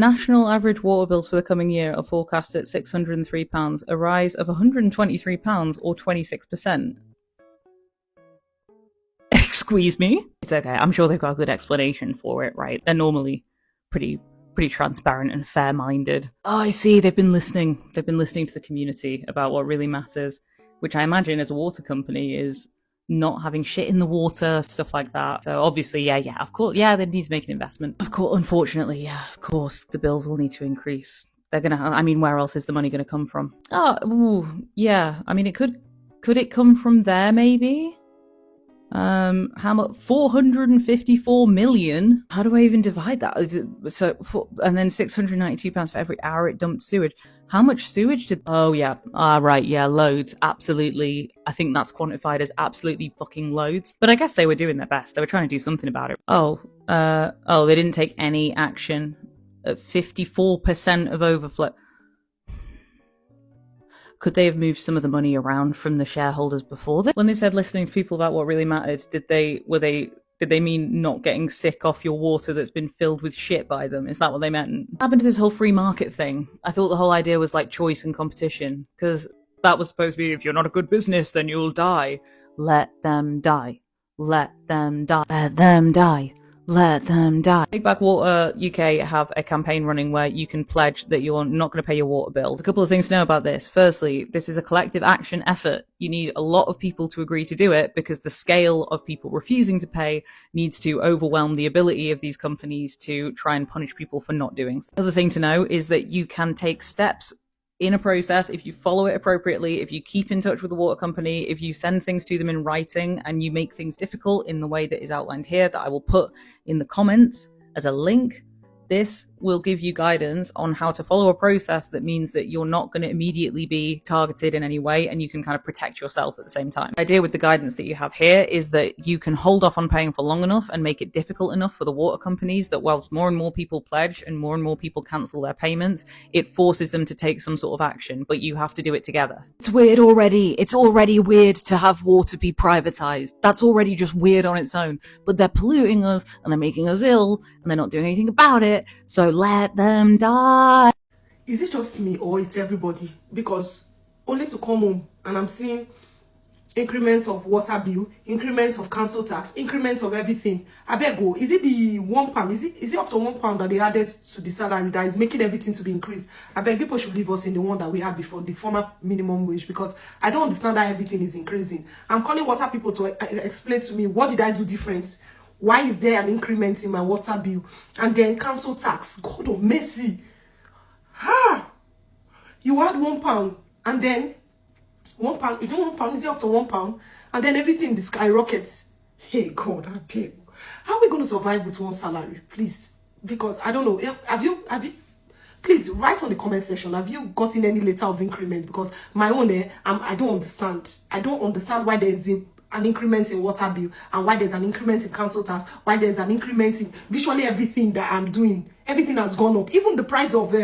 National average water bills for the coming year are forecast at £603, a rise of £123 or 26%. Excuse me? It's okay, I'm sure they've got a good explanation for it, right? They're normally pretty transparent and fair-minded. Oh, I see, they've been listening to the community about what really matters, which I imagine as a water company is not having shit in the water, stuff like that. So obviously, of course, they need to make an investment. Of course, unfortunately, of course, the bills will need to increase. They're gonna, where else is the money gonna come from? It could it come from there, maybe? How much? 454 million? How do I even divide that? And then £692 for every hour it dumped sewage. How much sewage did... loads. Absolutely. I think that's quantified as absolutely fucking loads. But I guess they were doing their best. They were trying to do something about it. They didn't take any action. 54% of overflow. Could they have moved some of the money around from the shareholders before that? When they said listening to people about what really mattered, did they mean not getting sick off your water that's been filled with shit by them? Is that what they meant? What happened to this whole free market thing? I thought the whole idea was like choice and competition, because that was supposed to be, if you're not a good business, then you'll die. Let them die. Let them die. Let them die. Let them die. Take Back Water UK have a campaign running where you can pledge that you're not going to pay your water bill. A couple of things to know about this. Firstly, this is a collective action effort. You need a lot of people to agree to do it because the scale of people refusing to pay needs to overwhelm the ability of these companies to try and punish people for not doing so. Another thing to know is that you can take steps in a process if you follow it appropriately, if you keep in touch with the water company, if you send things to them in writing and you make things difficult in the way that is outlined here that I will put in the comments as a link. This will give you guidance on how to follow a process that means that you're not going to immediately be targeted in any way and you can kind of protect yourself at the same time. The idea with the guidance that you have here is that you can hold off on paying for long enough and make it difficult enough for the water companies that whilst more and more people pledge and more people cancel their payments, it forces them to take some sort of action, but you have to do it together. It's weird already. It's already weird to have water be privatized. That's already just weird on its own, but they're polluting us and they're making us ill and they're not doing anything about it. So let them die. Is it just me or it's everybody? Because only to come home and I'm seeing increments of water bill, increments of council tax, increments of everything. I beg go. Is it the £1? Is it up to £1 that they added to the salary that is making everything to be increased? I beg people should leave us in the one that we had before, the former minimum wage, because I don't understand how everything is increasing. I'm calling water people to explain to me, what did I do different? Why is there an increment in my water bill? And then council tax. God of mercy. You add £1 and then £1, is it £1? Is it up to £1? And then everything skyrockets. Hey God, I beg. How are we going to survive with one salary? Please. Because I don't know. Have you please write on the comment section. Have you gotten any letter of increment? Because my own I don't understand. I don't understand why there is an increment in water bill and why there's an increment in council tax, why there's an increment in visually everything that I'm doing. Everything has gone up. Even the price of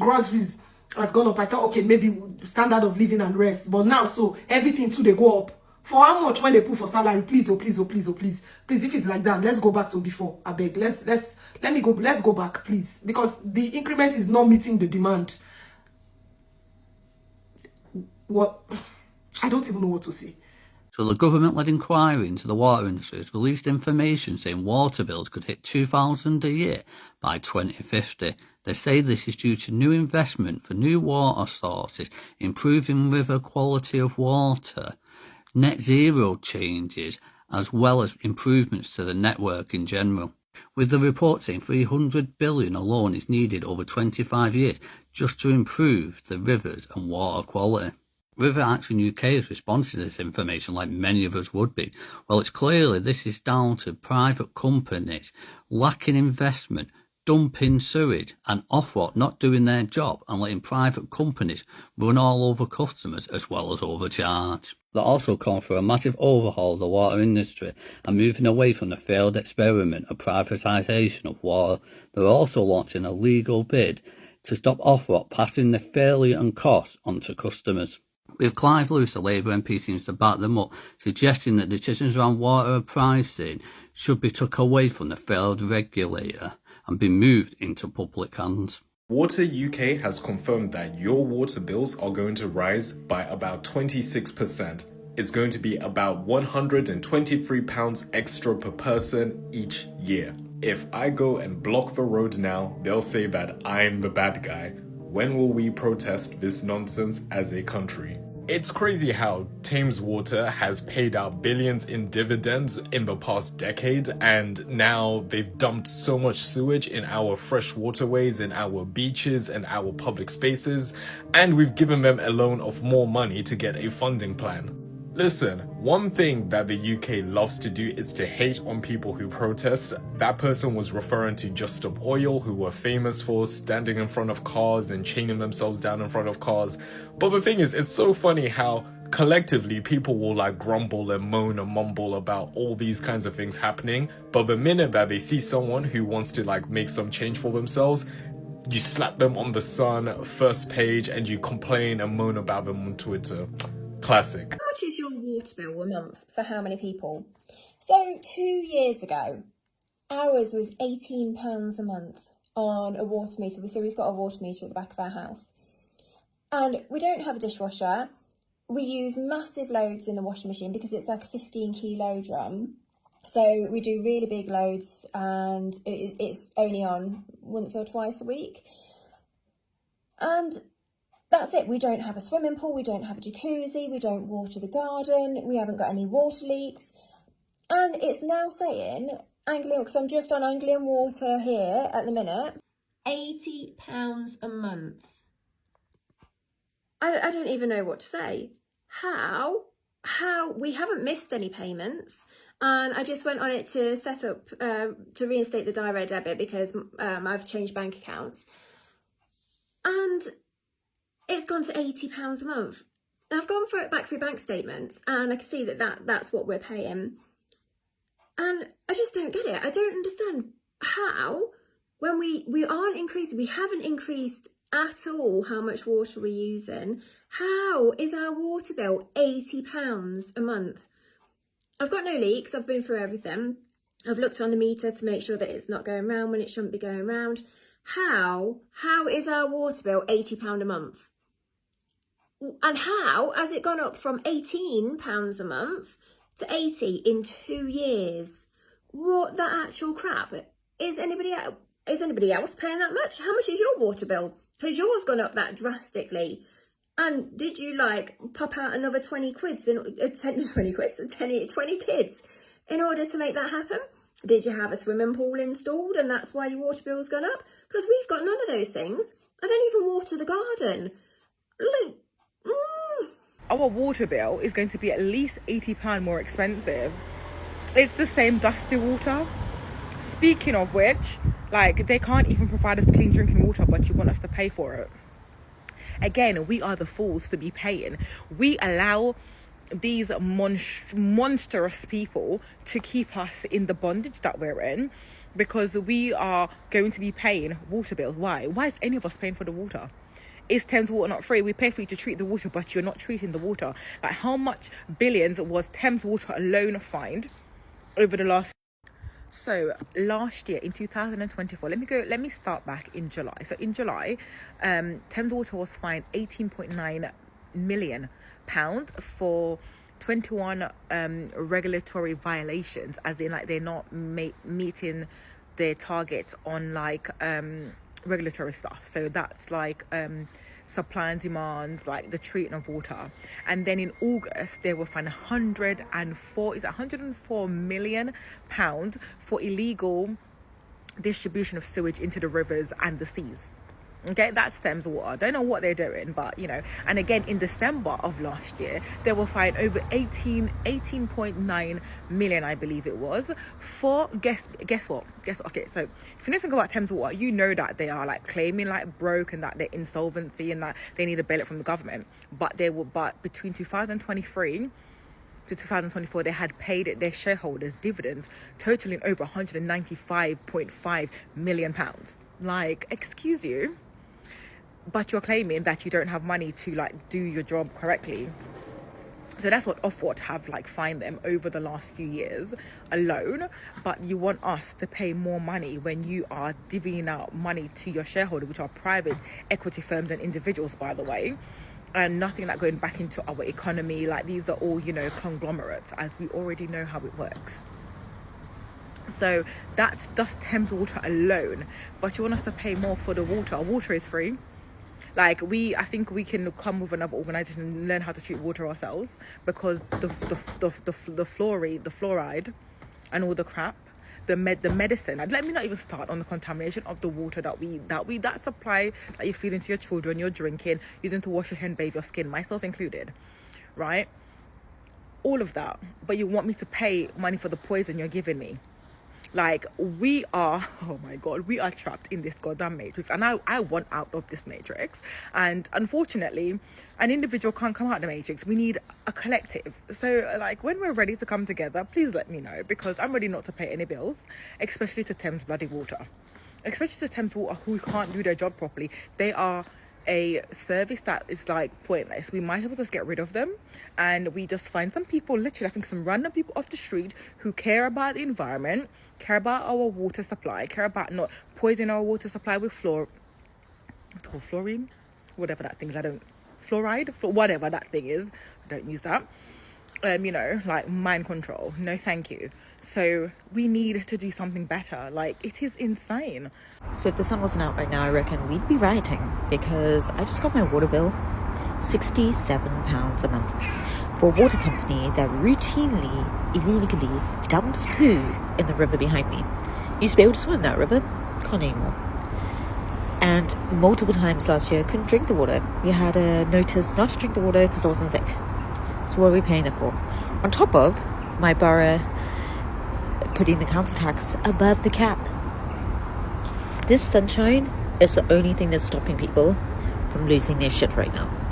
groceries has gone up. I thought, okay, maybe standard of living and rest. But now, so everything too, they go up. For how much when they put for salary? Please, oh, please, oh, please, oh, please. Please, if it's like that, let's go back to before. I beg. Let's go back, please. Because the increment is not meeting the demand. What? I don't even know what to say. So the government-led inquiry into the water industry has released information saying water bills could hit £2,000 a year by 2050. They say this is due to new investment for new water sources, improving river quality of water, net zero changes, as well as improvements to the network in general. With the report saying $300 billion alone is needed over 25 years just to improve the rivers and water quality. River Action UK has responded to this information like many of us would be. Well, it's clearly this is down to private companies lacking investment, dumping sewage and Ofwat not doing their job and letting private companies run all over customers as well as overcharge. They're also calling for a massive overhaul of the water industry and moving away from the failed experiment of privatisation of water. They're also launching a legal bid to stop Ofwat passing the failure and costs onto customers. With Clive Lewis, the Labour MP, seems to back them up, suggesting that decisions around water pricing should be took away from the failed regulator and be moved into public hands. Water UK has confirmed that your water bills are going to rise by about 26%. It's going to be about £123 extra per person each year. If I go and block the road now, they'll say that I'm the bad guy. When will we protest this nonsense as a country? It's crazy how Thames Water has paid out billions in dividends in the past decade, and now they've dumped so much sewage in our fresh waterways, in our beaches and our public spaces, and we've given them a loan of more money to get a funding plan. Listen, one thing that the UK loves to do is to hate on people who protest. That person was referring to Just Stop Oil, who were famous for standing in front of cars and chaining themselves down in front of cars. But the thing is, it's so funny how collectively people will like grumble and moan and mumble about all these kinds of things happening. But the minute that they see someone who wants to like make some change for themselves, you slap them on the Sun first page and you complain and moan about them on Twitter. Classic. How much is your water bill a month for how many people? So 2 years ago, ours was £18 a month on a water meter. So we've got a water meter at the back of our house. And we don't have a dishwasher. We use massive loads in the washing machine because it's like a 15 kilo drum. So we do really big loads and it's only on once or twice a week. And that's it. We don't have a swimming pool, we don't have a jacuzzi, we don't water the garden, we haven't got any water leaks. And it's now saying, Anglian, because I'm just on Anglian Water here at the minute, £80 a month. I don't even know what to say. How? We haven't missed any payments. And I just went on it to set up, to reinstate the direct debit because I've changed bank accounts. And it's gone to £80 a month. I've gone back through bank statements and I can see that's what we're paying. And I just don't get it. I don't understand how, when we aren't increasing, we haven't increased at all how much water we're using. How is our water bill £80 a month? I've got no leaks. I've been through everything. I've looked on the meter to make sure that it's not going round when it shouldn't be going round. How is our water bill £80 a month? And how has it gone up from £18 a month to 80 in 2 years? What the actual crap? Is anybody else paying that much? How much is your water bill? Has yours gone up that drastically? And did you like pop out another 20 kids in order to make that happen? Did you have a swimming pool installed and that's why your water bill's gone up? Because we've got none of those things. I don't even water the garden. Look. Our water bill is going to be at least £80 more expensive. It's the same dusty water. Speaking of which, like, they can't even provide us clean drinking water, but you want us to pay for it. Again, we are the fools to be paying. We allow these monstrous people to keep us in the bondage that we're in because we are going to be paying water bills. Why is any of us paying for the water? Is Thames Water not free? We pay for you to treat the water, but you're not treating the water. Like, how much billions was Thames Water alone fined over the last? So last year in 2024, let me start back in July. So in July, Thames Water was fined £18.9 million for 21 regulatory violations, as in like they're not meeting their targets on like regulatory stuff. So that's like supply and demand, like the treatment of water. And then in August they were fined £104 million for illegal distribution of sewage into the rivers and the seas. Okay, that's Thames Water. I don't know what they're doing, but you know. And again, in December of last year, they were fined over 18.9 million, I believe it was, for guess what? Okay, so if you know anything about Thames Water, you know that they are like claiming like broke and that they're insolvency and that they need a bailout from the government. But between 2023 to 2024, they had paid their shareholders dividends totaling over £195.5 million. Like, excuse you, but you're claiming that you don't have money to like do your job correctly. So that's what Ofwat have like fined them over the last few years alone. But you want us to pay more money when you are divvying out money to your shareholder, which are private equity firms and individuals, by the way, and nothing like going back into our economy. Like, these are all, you know, conglomerates, as we already know how it works. So that's just Thames Water alone. But you want us to pay more for the water. Water is free. Like, I think we can come with another organisation and learn how to treat water ourselves, because the fluoride and all the crap, the medicine. And let me not even start on the contamination of the water that supply that you feed into your children, you're drinking, using to wash your hand, bathe your skin, myself included, right? All of that. But you want me to pay money for the poison you're giving me? Like, we are, oh my God, we are trapped in this goddamn matrix. And I want out of this matrix. And unfortunately, an individual can't come out of the matrix. We need a collective. So, like, when we're ready to come together, please let me know, because I'm ready not to pay any bills, especially to Thames bloody Water. Especially to Thames Water, who can't do their job properly. They are a service that is like pointless. We might as well just get rid of them, and we just find some people, literally, I think some random people off the street who care about the environment, care about our water supply, care about not poisoning our water supply with fluorine, whatever that thing is. Whatever that thing is. I don't use that. You know, like mind control. No, thank you. So we need to do something better. Like, it is insane. So if the sun wasn't out right now, I reckon we'd be rioting, because I just got my water bill, £67 a month, for a water company that routinely, illegally dumps poo in the river behind me. Used to be able to swim in that river, can't anymore. And multiple times last year, couldn't drink the water. We had a notice not to drink the water because I wasn't sick. So what are we paying that for? On top of my borough putting the council tax above the cap. This sunshine is the only thing that's stopping people from losing their shit right now.